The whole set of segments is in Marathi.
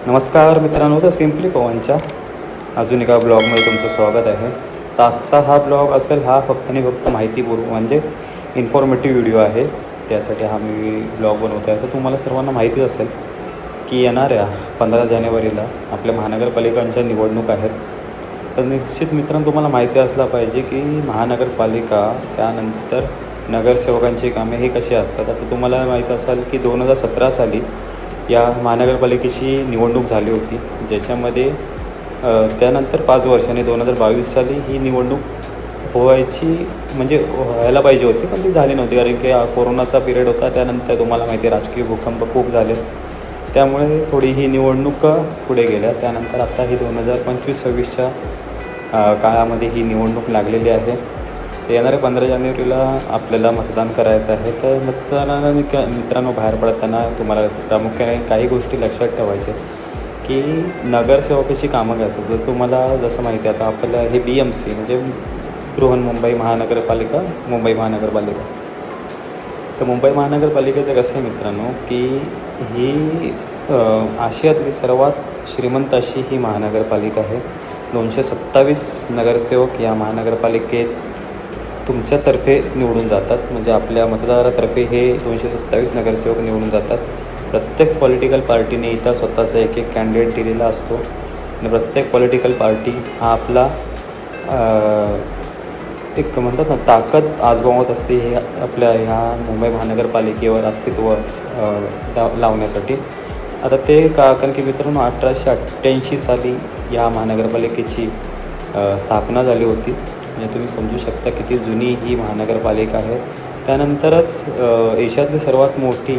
नमस्कार मित्रांनो, तर सिम्पली पवनच्या अजून एका ब्लॉगमध्ये तुमचं स्वागत आहे. तर आजचा हा ब्लॉग असेल हा फक्त आणि फक्त माहितीपूर्व म्हणजे इन्फॉर्मेटिव्ह व्हिडिओ आहे. त्यासाठी हा मी ब्लॉग बनवतो आहे. तर तुम्हाला सर्वांना माहिती असेल की येणाऱ्या 15 जानेवारीला आपल्या महानगरपालिकांच्या निवडणूक आहेत. तर निश्चित मित्रांनो तुम्हाला माहिती असला पाहिजे की महानगरपालिका त्यानंतर नगरसेवकांची कामे हे कशी असतात. आता तुम्हाला माहीत असेल की 2017 साली या महानगरपालिकेची निवडणूक झाली होती, ज्याच्यामध्ये त्यानंतर 5 वर्षांनी 2022 साली ही निवडणूक व्हायला पाहिजे होती, पण ती झाली नव्हती कारण की कोरोनाचा पिरियड होता. त्यानंतर तुम्हाला माहिती आहे राजकीय भूकंप खूप झाले, त्यामुळे थोडी ही निवडणूक पुढे गेल्या. त्यानंतर आता ही 2025-26च्या काळामध्ये ही निवडणूक लागलेली आहे. येणाऱ्या 15 जानेवारीला आपल्याला मतदान करायचं आहे. तर मतदानाला मित्रांनो बाहेर पडताना तुम्हाला प्रामुख्याने काही गोष्टी लक्षात ठेवायच्या की नगरसेवकाची कामं काय असतात. तर तुम्हाला जसं माहिती आहे आता आपल्याला हे BMC म्हणजे बृहन्मुंबई महानगरपालिका, मुंबई महानगरपालिका. तर मुंबई महानगरपालिकेचं कसं आहे मित्रांनो की ही आशियातली सर्वात श्रीमंत अशी ही महानगरपालिका आहे. 227 नगरसेवक या महानगरपालिकेत तुमच्यातर्फे निवडून जातात, म्हणजे आपल्या मतदारातर्फे हे 227 नगरसेवक निवडून जातात. प्रत्येक पॉलिटिकल पार्टीने इथं स्वतःचा एक कॅन्डिडेट दिलेला असतो आणि प्रत्येक पॉलिटिकल पार्टी हा आपला एक म्हणतात ना ताकद आजमावत असते हे आपल्या ह्या मुंबई महानगरपालिकेवर अस्तित्व लावण्यासाठी. आता ते कारण की मित्रांनो 1888 साली या महानगरपालिकेची स्थापना झाली होती. म्हणजे तुम्ही समजू शकता किती जुनी ही महानगरपालिका आहे. त्यानंतरच एशियातली सर्वात मोठी,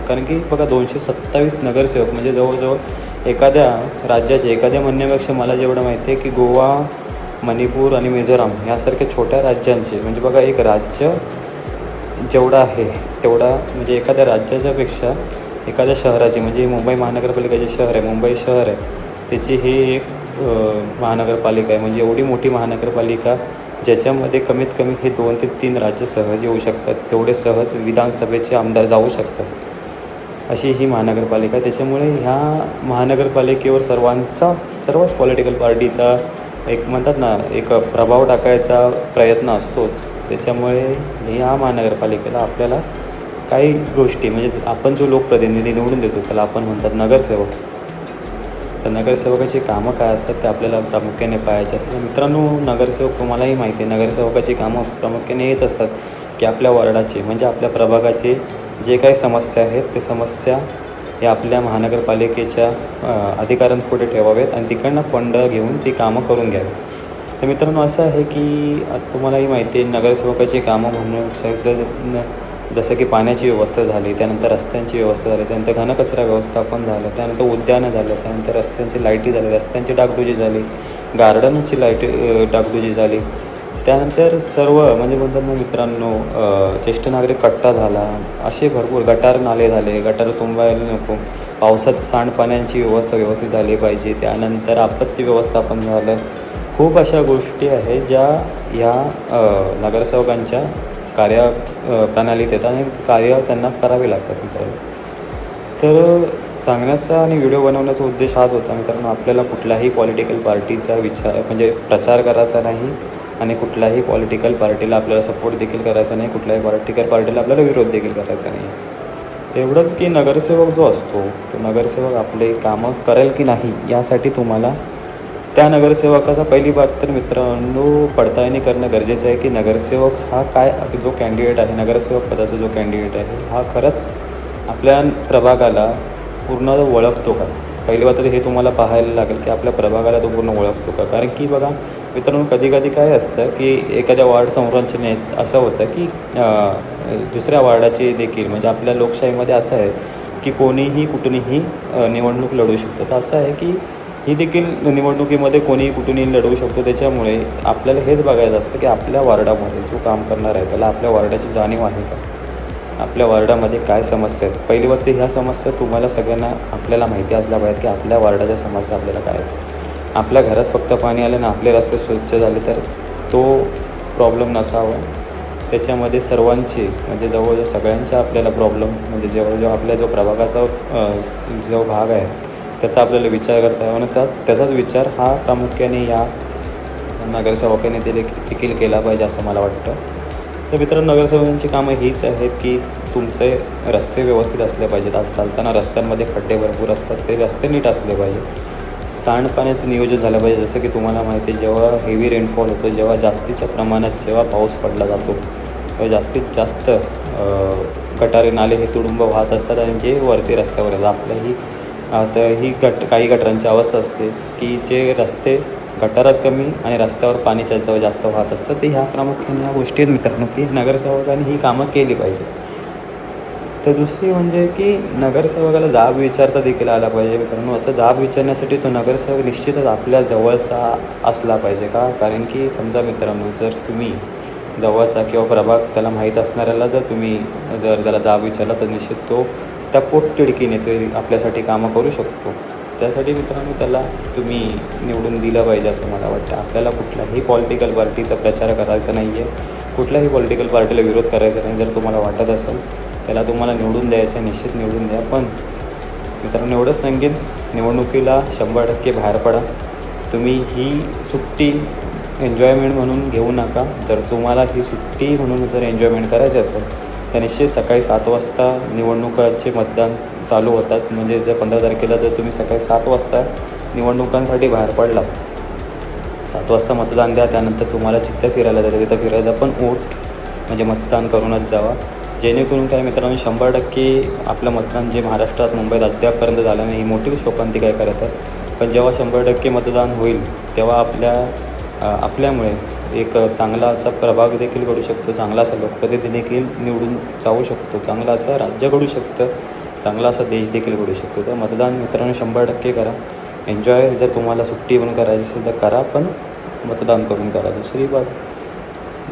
कारण की बघा 227 नगरसेवक म्हणजे जवळजवळ एखाद्या राज्याचे, एखाद्या म्हणण्यापेक्षा मला जेवढं माहिती आहे की गोवा, मणिपूर आणि मिझोराम ह्यासारख्या छोट्या राज्यांचे, म्हणजे बघा एक राज्य जेवढं आहे तेवढा म्हणजे एखाद्या राज्याच्यापेक्षा एखाद्या शहराची, म्हणजे मुंबई महानगरपालिका जे शहर आहे, मुंबई शहर आहे, त्याची ही एक महानगरपालिका आहे. म्हणजे एवढी मोठी महानगरपालिका ज्याच्यामध्ये कमीत कमी हे 2 ते 3 राज्य सहज येऊ शकतात, तेवढे सहज विधानसभेचे आमदार जाऊ शकतात, अशी ही महानगरपालिका. त्याच्यामुळे ह्या महानगरपालिकेवर सर्वच पॉलिटिकल पार्टीचा एक म्हणतात ना एक प्रभाव टाकायचा प्रयत्न असतोच. त्याच्यामुळे ह्या महानगरपालिकेला आपल्याला काही गोष्टी म्हणजे आपण जो लोकप्रतिनिधी निवडून देतो त्याला आपण म्हणतात नगरसेवक. तर नगरसेवकाची कामं काय असतात ते आपल्याला प्रामुख्याने पाहायचे असतात. मित्रांनो नगरसेवक तुम्हालाही माहिती आहे, नगरसेवकाची कामं प्रामुख्याने हेच असतात की आपल्या वॉर्डाचे म्हणजे आपल्या प्रभागाचे जे काही समस्या आहेत ते समस्या हे आपल्या महानगरपालिकेच्या अधिकाऱ्यांपुढे ठेवावेत आणि तिकडनं फंड घेऊन ती कामं करून घ्यावी. तर मित्रांनो असं आहे की आता तुम्हालाही माहिती आहे नगरसेवकाची कामं म्हणून जसं की पाण्याची व्यवस्था झाली, त्यानंतर रस्त्यांची व्यवस्था झाली, त्यानंतर घनकचरा व्यवस्थापन झालं, त्यानंतर उद्यानं झालं, त्यानंतर रस्त्यांची लाईटी झाली, रस्त्यांची डागडुजी झाली, गार्डनची डागडुजी झाली, त्यानंतर सर्व म्हणजे म्हणतात ना मित्रांनो ज्येष्ठ नागरिक कट्टा झाला, असे भरपूर गटार नाले झाले, गटार तुंबायला नको, पावसात सांडपाण्याची व्यवस्था व्यवस्थित झाली पाहिजे, त्यानंतर आपत्ती व्यवस्थापन झालं. खूप अशा गोष्टी आहेत ज्या ह्या नगरसेवकांच्या प्रणालीत येतात आणि कार्य त्यांना करावे लागतात मित्रांनो. तर सांगण्याचा आणि व्हिडिओ बनवण्याचा उद्देश हाच होता मित्रांनो, आपल्याला कुठल्याही पॉलिटिकल पार्टीचा म्हणजे प्रचार करायचा नाही आणि कुठल्याही पॉलिटिकल पार्टीला आपल्याला सपोर्ट देखील करायचा नाही, कुठल्याही पॉलिटिकल पार्टीला आपल्याला विरोध देखील करायचा नाही. तेवढंच की नगरसेवक जो असतो तो नगरसेवक आपले कामं करेल की नाही यासाठी तुम्हाला त्या नगरसेवकाचा पहिली बात तर मित्रांनो पडताळणी करणं गरजेचं आहे की नगरसेवक हा काय जो कॅन्डिडेट आहे, नगरसेवक पदाचा जो कॅन्डिडेट आहे हा खरंच आपल्या प्रभागाला पूर्ण ओळखतो का. पहिली बात तर हे तुम्हाला पाहायला लागेल की आपल्या प्रभागाला तो पूर्ण ओळखतो का. कारण की बघा मित्रांनो कधी कधी काय असतं की एखाद्या वार्ड संरचनेत असं होतं की दुसऱ्या वार्डाचे देखील म्हणजे आपल्या लोकशाहीमध्ये असं आहे की कोणीही कुठूनही निवडणूक लढू शकतो. तर असं आहे की ही देखील निवडणुकीमध्ये कोणीही कुठूनही लढवू शकतो. त्याच्यामुळे आपल्याला हेच बघायचं असतं की आपल्या वार्डामध्ये जो काम करणार आहे त्याला आपल्या वार्डाची जाणीव आहे का, आपल्या वार्डामध्ये काय समस्या आहेत. पहिली बात ह्या समस्या तुम्हाला सगळ्यांना आपल्याला माहिती असल्या पाहिजेत की आपल्या वार्डाच्या समस्या आपल्याला काय आहेत. आपल्या घरात फक्त पाणी आलं ना आपले रस्ते स्वच्छ झाले तर तो प्रॉब्लेम नसावा. त्याच्यामध्ये सर्वांचे म्हणजे जवळजवळ सगळ्यांचे आपल्याला प्रॉब्लेम म्हणजे जवळजवळ आपल्या जो प्रभागाचा जो भाग आहे त्याचा आपल्याला विचार करता यावा आणि त्याचाच विचार हा प्रामुख्याने या नगरसेवकाने देखील केला पाहिजे असं मला वाटतं. तर मित्रांनो, नगरसेवकांची कामं हीच आहेत की तुमचे रस्ते व्यवस्थित असले पाहिजेत. आज चालताना रस्त्यांमध्ये खड्डे भरपूर असतात, ते रस्ते नीट असले पाहिजे. सांडपाण्याचं नियोजन झालं पाहिजे. जसं की तुम्हाला माहिती आहे, जेव्हा हेवी रेनफॉल होतो, जेव्हा जास्तीच्या प्रमाणात जेव्हा पाऊस पडला जातो तेव्हा जास्तीत जास्त गटारे नाले हे तुडुंब वाहत असतात आणि जे वरती रस्त्यावर येतात. आपल्याही तर ही काही गटारांची अवस्था असते की जे रस्ते गटारात कमी आणि रस्त्यावर पाणी त्याचं जास्त वाहत असतं. ते ह्या प्रामुख्याने ह्या गोष्टी आहेत मित्रांनो की नगरसेवकांनी ही कामं केली पाहिजे. तर दुसरी म्हणजे की नगरसेवकाला जाब विचारता देखील आला पाहिजे मित्रांनो. आता जाब विचारण्यासाठी तो नगरसेवक निश्चितच आपल्या जवळचा असला पाहिजे का? कारण की समजा मित्रांनो, जर तुम्ही जवळचा किंवा प्रभाग त्याला माहीत असणाऱ्याला जर तुम्ही त्याला जाब विचारला तर निश्चित तो त्या पोटतिडकीने ते आपल्यासाठी कामं करू शकतो. त्यासाठी मित्रांनो त्याला तुम्ही निवडून दिलं पाहिजे असं मला वाटतं. आपल्याला कुठल्याही पॉलिटिकल पार्टीचा प्रचार करायचा नाही आहे, कुठल्याही पॉलिटिकल पार्टीला विरोध करायचा नाही. जर तुम्हाला वाटत असेल त्याला तुम्हाला निवडून द्यायचं, निश्चित निवडून द्या. पण मित्रांनो एवढंच सांगेन, निवडणुकीला 100% बाहेर पडा. तुम्ही ही सुट्टी एन्जॉयमेंट म्हणून घेऊ नका. जर तुम्हाला ही सुट्टी म्हणून जर एन्जॉयमेंट करायची असेल तर निश्चित सकाळी 7 वाजता निवडणुकाचे मतदान चालू होतात. म्हणजे जर 15 तारखेला जर तुम्ही सकाळी 7 वाजता निवडणुकांसाठी बाहेर पडला, 7 वाजता मतदान द्या. त्यानंतर तुम्हाला जिथं फिरायला जायचं तिथं फिरायचं, पण वोट म्हणजे मतदान करूनच जावा. जेणेकरून काय मित्रांनो 100% आपलं मतदान जे महाराष्ट्रात मुंबईत अद्यापपर्यंत झालं नाही, ही मोठी शोकांती काय करत आहे. पण जेव्हा 100% मतदान होईल तेव्हा आपल्यामुळे एक चांगला असा प्रभाग देखील घडू शकतो, चांगला असा लोकप्रतिनिधी देखील निवडून जाऊ शकतो, चांगला असा राज्य घडू शकतं, चांगला असा देश देखील घडू शकतो. तर मतदान मित्रांनो 100% करा. एन्जॉय जर तुम्हाला सुट्टी म्हणून करायची असेल तर करा, पण मतदान करून करा. दुसरी बात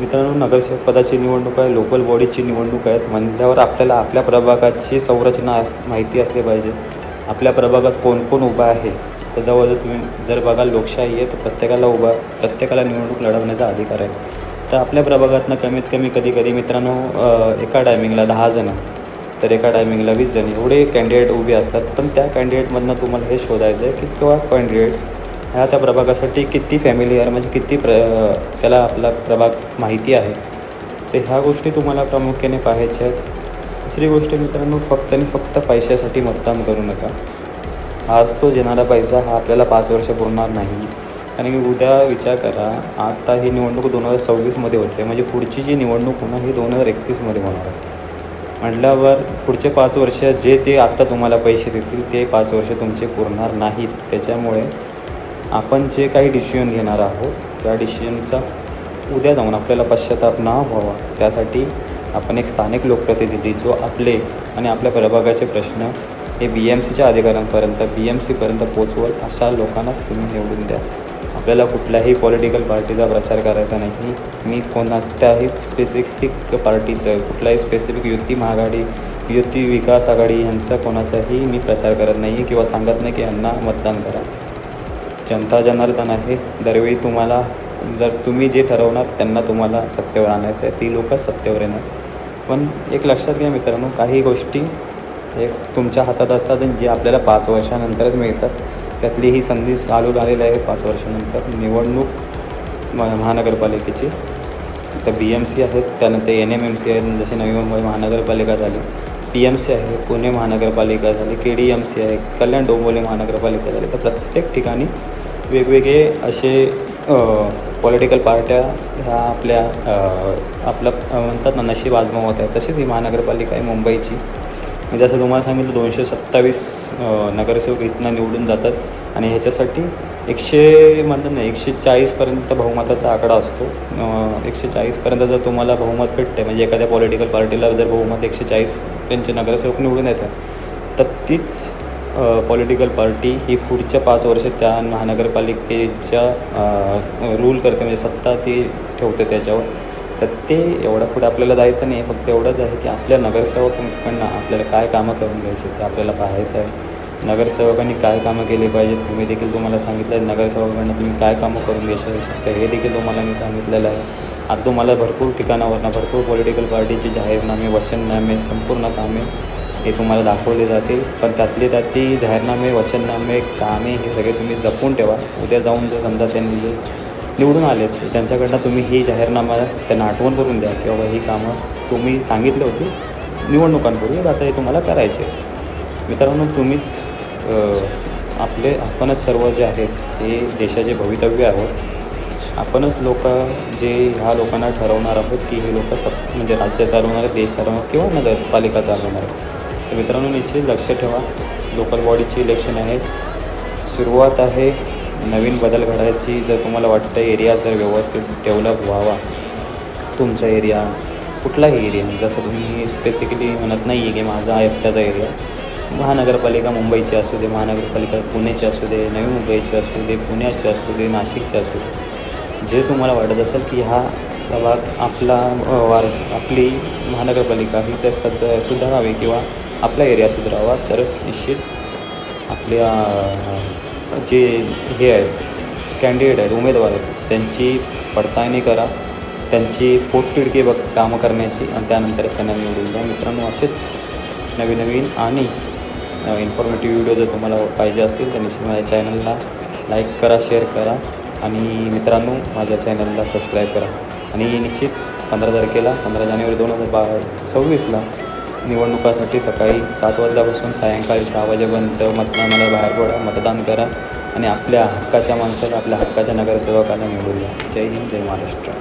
मित्रांनो, नगरसेवक पदाची निवडणूक आहे, लोकल बॉडीची निवडणूक आहेत म्हणल्यावर आपल्याला आपल्या प्रभागाची संरचना माहिती असली पाहिजे. आपल्या प्रभागात कोण कोण उभा आहे. त्याच्यावर तुम्ही जर बघाल लोकशाही आहे तर प्रत्येकाला निवडणूक लढवण्याचा अधिकार आहे. तर आपल्या प्रभागातनं कमीत कमी कधी मित्रांनो एका टायमिंगला 10 जण, तर एका टायमिंगला 20 जण एवढे कॅन्डिडेट उभे असतात. पण त्या कॅन्डिडेटमधनं तुम्हाला हे शोधायचं आहे की किंवा कॅन्डिडेट ह्या त्या प्रभागासाठी किती फॅमिलीअर म्हणजे किती त्याला आपला प्रभाग माहिती आहे. तर ह्या गोष्टी तुम्हाला प्रामुख्याने पाहायच्या आहेत. दुसरी गोष्ट मित्रांनो, फक्त आणि फक्त पैशासाठी मतदान करू नका. आज तो देणारा पैसा हा आपल्याला 5 वर्ष पुरणार नाही. कारण की उद्या विचार करा, आता ही निवडणूक 2026मध्ये होते, म्हणजे पुढची जी निवडणूक होणार ही 2031मध्ये होणार आहे. म्हटल्यावर पुढचे 5 वर्ष जे ते आत्ता तुम्हाला पैसे देतील ते 5 वर्ष तुमचे पुरणार नाहीत. त्याच्यामुळे आपण जे काही डिसिजन घेणार आहोत त्या डिसिजनचा उद्या जाऊन आपल्याला पश्चाताप न व्हावा, त्यासाठी आपण एक स्थानिक लोकप्रतिनिधी जो आपले आणि आपल्या प्रभागाचे प्रश्न हे BMCच्या अधिकाऱ्यांपर्यंत BMCपर्यंत पोचवल अशा लोकांना तुम्ही निवडून द्या. आपल्याला कुठल्याही पॉलिटिकल पार्टीचा प्रचार करायचा नाही. मी कोणत्याही स्पेसिफिक पार्टीचं, कुठल्याही स्पेसिफिक युती विकास आघाडी यांचा कोणाचाही मी प्रचार करत नाही किंवा सांगत नाही की यांना मतदान करा. जनता जनार्दन आहे. दरवेळी तुम्हाला जर तुम्ही जे ठरवणार त्यांना तुम्हाला सत्तेवर आणायचं आहे, ती लोकच सत्तेवर येणार. पण एक लक्षात घ्या मित्रांनो, काही गोष्टी एक तुमच्या हातात असतात आणि जे आपल्याला 5 वर्षानंतरच मिळतात. त्यातली ही संधी चालू झालेली आहे 5 वर्षानंतर. निवडणूक महानगरपालिकेची तर BMC आहेत, त्यानंतर NMMC आहेत, जसे नवी मुंबई महानगरपालिका झाली, PMC आहे, पुणे महानगरपालिका झाली, KDMC आहे, कल्याण डोंबिवली महानगरपालिका झाली. तर प्रत्येक ठिकाणी वेगवेगळे असे पॉलिटिकल पार्ट्या ह्या आपलं म्हणतात ना नशीब आजमावत आहे. तशीच ही महानगरपालिका आहे मुंबईची. म्हणजे जसं तुम्हाला सांगितलं 227 नगरसेवक इथनं निवडून जातात आणि ह्याच्यासाठी 140पर्यंत बहुमताचा आकडा असतो. 140पर्यंत जर तुम्हाला बहुमत भेटते, म्हणजे एखाद्या पॉलिटिकल पार्टीला जर बहुमत 140 त्यांचे नगरसेवक निवडून येतात, तर तीच पॉलिटिकल पार्टी ही पुढच्या 5 वर्ष त्या महानगरपालिकेच्या रूल करते, म्हणजे सत्ता ती ठेवते त्याच्यावर. तर ते एवढं पुढे आपल्याला जायचं नाही. फक्त एवढंच आहे की आपल्या नगरसेवकांकडनं आपल्याला काय कामं करून घ्यायची ते आपल्याला पाहायचं आहे. नगरसेवकांनी काय कामं केली पाहिजेत तुम्ही देखील तुम्हाला सांगितलं आहे. नगरसेवकांकडनं तुम्ही काय कामं करून घ्यायची शकता हे देखील तुम्हाला मी सांगितलेलं आहे. आता तुम्हाला भरपूर ठिकाणावरनं भरपूर पॉलिटिकल पार्टीचे जाहीरनामे, वचननामे, संपूर्ण कामे हे तुम्हाला दाखवले जातील. पण त्यातले त्यात ती जाहीरनामे, वचननामे, कामे हे सगळे तुम्ही जपून ठेवा. उद्या जाऊन जर समजा त्यांनी निवडून आलेच, त्यांच्याकडनं तुम्ही ही जाहीरनामा त्यांना आठवण करून द्या की बाबा ही कामं तुम्ही सांगितले होते निवडणुकांपूर्वी, आता हे तुम्हाला करायचे. मित्रांनो, आपणच सर्व जे आहेत हे देशाचे भवितव्य आहोत. आपणच जे ह्या लोकांना ठरवणार आहोत की हे लोक म्हणजे राज्य चालवणार, देश चालवणार किंवा नगरपालिका चालवणार. तर मित्रांनो, निश्चित लक्ष ठेवा. लोकल बॉडीची इलेक्शन आहे, सुरुवात आहे. नवीन बदल घडायची. जर तुम्हाला वाटतं एरिया जर व्यवस्थित डेव्हलप व्हावा, तुमचा एरिया कुठलाही एरिया, जसं तुम्ही स्पेसिफिकली म्हणत नाही आहे की माझा एकट्याचा एरिया, महानगरपालिका मुंबईची असू दे, महानगरपालिका पुण्याची असू दे, नवी मुंबईची असू दे, पुण्याची असू दे, नाशिकची असू दे, जे तुम्हाला वाटत असेल की हा प्रभाग आपली महानगरपालिका ही जर सुधारावी किंवा आपला एरिया सुधारावा, तर निश्चित आपल्या जे हे आहेत कॅन्डिडेट आहेत, उमेदवार आहेत, त्यांची पडताळणी करा, त्यांची पोटतिडकी कामं करण्याची, आणि त्यानंतर त्यांना निवडून द्या. मित्रांनो, असेच नवीन आणि इन्फॉर्मेटिव्ह व्हिडिओ जर तुम्हाला पाहिजे असतील तर निश्चित माझ्या चॅनलला लाईक करा, शेअर करा, आणि मित्रांनो माझ्या चॅनलला सबस्क्राईब करा. आणि निश्चित 15 जानेवारी 2026ला निवडणुकासाठी सकाळी 7 वाजल्यापासून सायंकाळी 6 वाजेपर्यंत मतदानाला बाहेर पडा, मतदान करा आणि आपल्या हक्काच्या माणसाला, आपल्या हक्काच्या नगरसेवकांना निवडून द्या. जय हिंद, जय महाराष्ट्र.